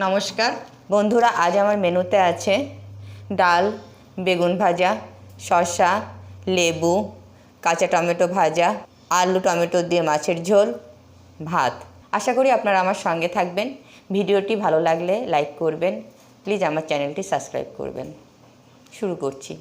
নমস্কার বন্ধুরা, আজ আমার মেনুতে আছে ডাল, বেগুন ভাজা, শসা, লেবু, কাঁচা টমেটো ভাজা, আলু টমেটো দিয়ে মাছের ঝোল, ভাত। আশা করি আপনারা আমার সঙ্গে থাকবেন। ভিডিওটি ভালো লাগলে লাইক করবেন, প্লিজ আমার চ্যানেলটি সাবস্ক্রাইব করবেন। শুরু করছি।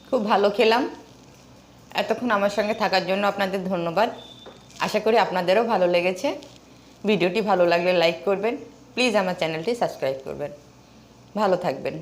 খুব ভালো খেলাম। এতক্ষণ আমার সঙ্গে থাকার জন্য আপনাদের ধন্যবাদ। আশা করি আপনাদেরও ভালো লেগেছে। ভিডিওটি ভালো লাগলে লাইক করবেন, প্লিজ আমার চ্যানেলটি সাবস্ক্রাইব করবেন। ভালো থাকবেন।